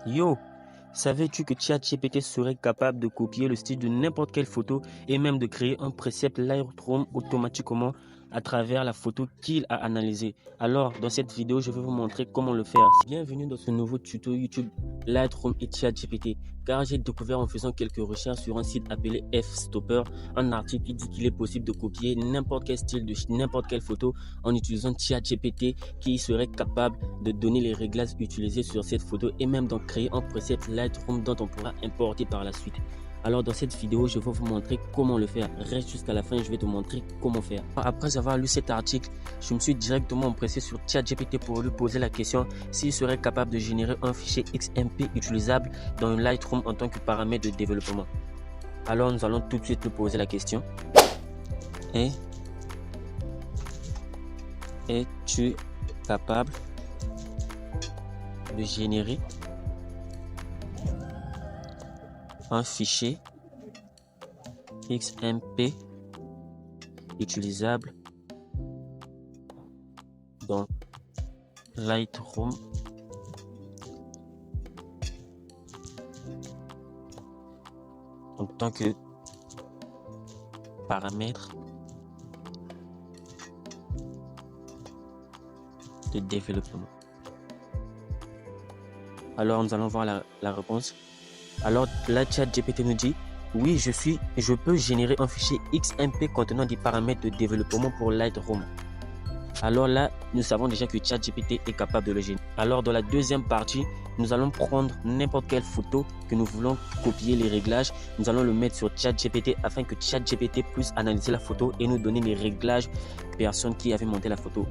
Yo, savais-tu que ChatGPT serait capable de copier le style de n'importe quelle photo et même de créer un preset Lightroom automatiquement à travers la photo qu'il a analysée? Alors, dans cette vidéo, je vais vous montrer comment le faire. Bienvenue dans ce nouveau tuto YouTube Lightroom et ChatGPT, car j'ai découvert en faisant quelques recherches sur un site appelé F-Stopper un article qui dit qu'il est possible de copier n'importe quel style de n'importe quelle photo en utilisant ChatGPT qui serait capable de donner les réglages utilisés sur cette photo et même d'en créer un preset Lightroom dont on pourra importer par la suite. Alors dans cette vidéo, je vais vous montrer comment le faire. Reste jusqu'à la fin, je vais te montrer comment faire. Après avoir lu cet article, je me suis directement empressé sur ChatGPT pour lui poser la question s'il serait capable de générer un fichier XMP utilisable dans Lightroom en tant que paramètre de développement. Alors nous allons tout de suite lui poser la question. Es-tu capable de générer un fichier XMP utilisable dans Lightroom en tant que paramètre de développement? Alors nous allons voir la réponse. Alors là, ChatGPT nous dit oui, je peux générer un fichier XMP contenant des paramètres de développement pour Lightroom. Alors là, nous savons déjà que ChatGPT est capable de le générer. Alors dans la deuxième partie, nous allons prendre n'importe quelle photo que nous voulons copier les réglages. Nous allons le mettre sur ChatGPT afin que ChatGPT puisse analyser la photo et nous donner les réglages personne qui avait monté la photo.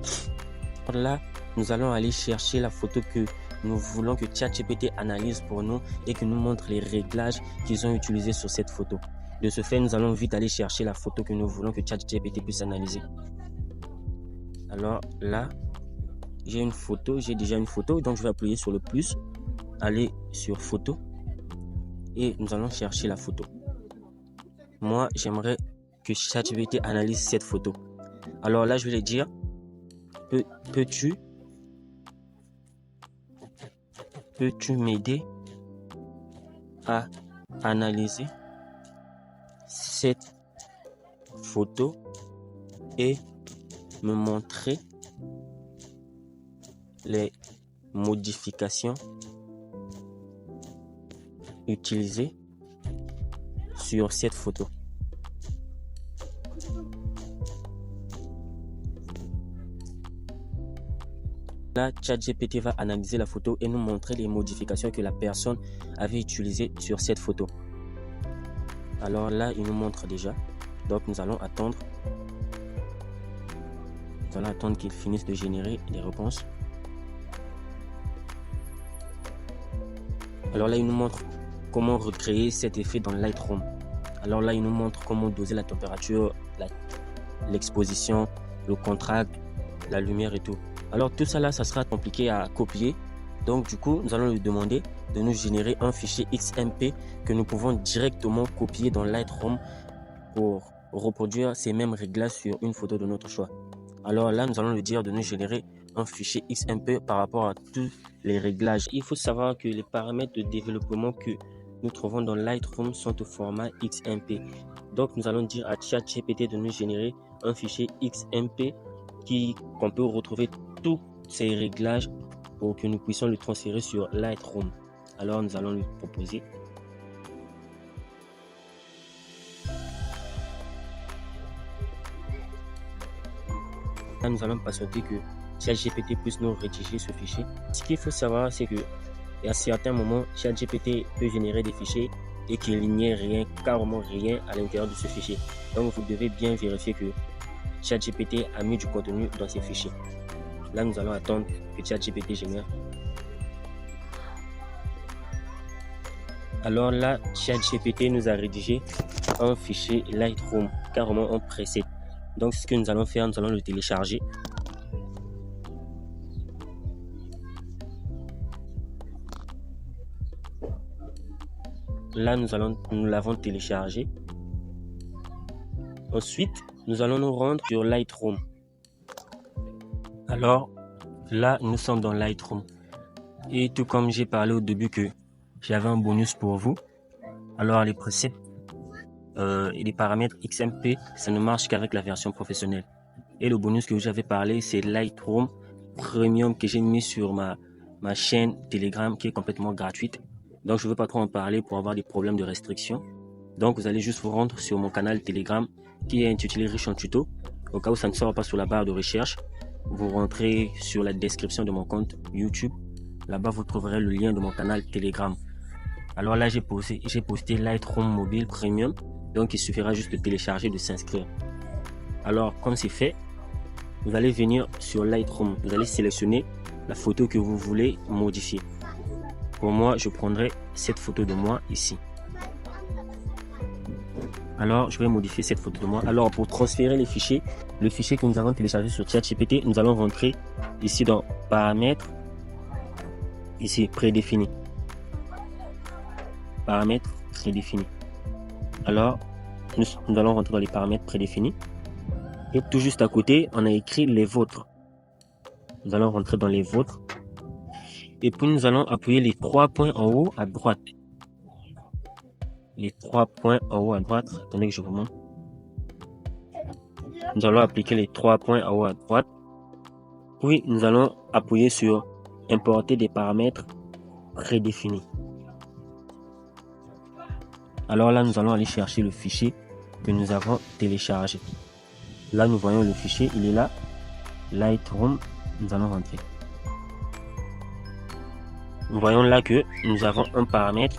Là, nous allons aller chercher la photo que nous voulons que ChatGPT analyse pour nous et que nous montre les réglages qu'ils ont utilisés sur cette photo. De ce fait, nous allons vite aller chercher la photo que nous voulons que ChatGPT puisse analyser. Alors là, j'ai déjà une photo, donc je vais appuyer sur le plus, aller sur photo et nous allons chercher la photo. Moi, j'aimerais que ChatGPT analyse cette photo. Alors là, je vais lui dire, peux-tu m'aider à analyser cette photo et me montrer les modifications utilisées sur cette photo? Là, ChatGPT va analyser la photo et nous montrer les modifications que la personne avait utilisées sur cette photo. Alors là, il nous montre déjà. Donc nous allons attendre. Nous allons attendre qu'il finisse de générer les réponses. Alors là, il nous montre comment recréer cet effet dans Lightroom. Alors là, il nous montre comment doser la température, l'exposition, le contraste, la lumière et tout. Alors tout ça là, ça sera compliqué à copier. Donc du coup, nous allons lui demander de nous générer un fichier XMP que nous pouvons directement copier dans Lightroom pour reproduire ces mêmes réglages sur une photo de notre choix. Alors là, nous allons lui dire de nous générer un fichier XMP par rapport à tous les réglages. Il faut savoir que les paramètres de développement que nous trouvons dans Lightroom sont au format XMP. Donc nous allons dire à ChatGPT de nous générer un fichier XMP qu'on peut retrouver tous ces réglages pour que nous puissions le transférer sur Lightroom. Alors nous allons lui proposer. Là, nous allons patienter que ChatGPT puisse nous rédiger ce fichier. Ce qu'il faut savoir, c'est que à certains moments, ChatGPT peut générer des fichiers et qu'il n'y ait rien, carrément rien à l'intérieur de ce fichier. Donc vous devez bien vérifier que ChatGPT a mis du contenu dans ces fichiers. Là, nous allons attendre que ChatGPT génère. Alors là, ChatGPT nous a rédigé un fichier Lightroom, carrément un preset. Donc, ce que nous allons faire, nous allons le télécharger. Là, nous l'avons téléchargé. Ensuite, nous allons nous rendre sur Lightroom. Alors, là, nous sommes dans Lightroom. Et tout comme j'ai parlé au début que j'avais un bonus pour vous, alors les presets et les paramètres XMP, ça ne marche qu'avec la version professionnelle. Et le bonus que j'avais parlé, c'est Lightroom Premium que j'ai mis sur ma chaîne Telegram qui est complètement gratuite. Donc je ne veux pas trop en parler pour avoir des problèmes de restriction. Donc vous allez juste vous rendre sur mon canal Telegram qui est intitulé Riche en Tuto. Au cas où ça ne sort pas sur la barre de recherche, vous rentrez sur la description de mon compte YouTube. Là-bas, vous trouverez le lien de mon canal Telegram. Alors là, j'ai posté Lightroom Mobile Premium. Donc, il suffira juste de télécharger, de s'inscrire. Alors, comme c'est fait, vous allez venir sur Lightroom. Vous allez sélectionner la photo que vous voulez modifier. Pour moi, je prendrai cette photo de moi ici. Alors, je vais modifier cette photo de moi. Alors, pour transférer les fichiers, le fichier que nous avons téléchargé sur ChatGPT, nous allons rentrer ici dans Paramètres, ici prédéfinis. Paramètres prédéfinis. Alors, nous allons rentrer dans les paramètres prédéfinis. Et tout juste à côté, on a écrit les vôtres. Nous allons rentrer dans les vôtres. Et puis, nous allons appuyer les 3 points en haut à droite. Les 3 points en haut à droite. Attendez que je vous montre. Nous allons appliquer les 3 points en haut à droite. Puis, nous allons appuyer sur importer des paramètres prédéfinis. Alors là, nous allons aller chercher le fichier que nous avons téléchargé. Là, nous voyons le fichier, il est là. Lightroom, nous allons rentrer. Nous voyons là que nous avons un paramètre.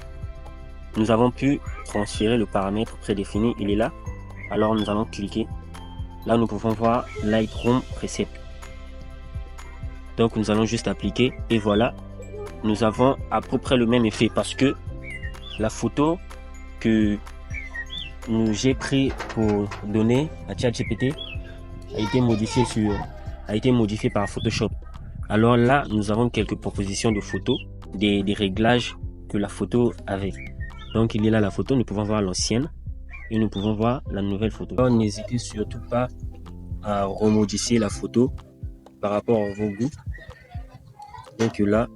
Nous avons pu transférer le paramètre prédéfini, il est là. Alors, nous allons cliquer. Là, nous pouvons voir Lightroom Preset. Donc, nous allons juste appliquer et voilà. Nous avons à peu près le même effet parce que la photo que j'ai pris pour donner à ChatGPT a été modifiée par Photoshop. Alors là, nous avons quelques propositions de photos, des réglages que la photo avait. Donc il est là la photo, nous pouvons voir l'ancienne et nous pouvons voir la nouvelle photo. Alors, n'hésitez surtout pas à remodifier la photo par rapport à vos goûts. Donc là,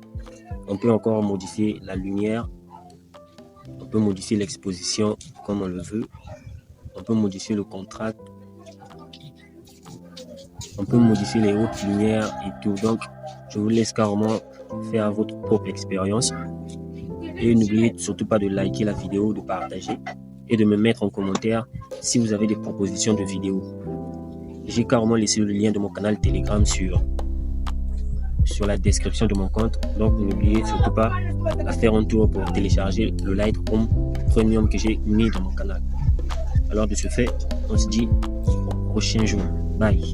on peut encore modifier la lumière. On peut modifier l'exposition comme on le veut. On peut modifier le contraste. On peut modifier les hautes lumières et tout. Donc, je vous laisse carrément faire votre propre expérience. Et n'oubliez surtout pas de liker la vidéo, de partager et de me mettre en commentaire si vous avez des propositions de vidéos. J'ai carrément laissé le lien de mon canal Telegram sur la description de mon compte. Donc n'oubliez surtout pas à faire un tour pour télécharger le Lightroom Premium que j'ai mis dans mon canal. Alors de ce fait, on se dit au prochain jour. Bye.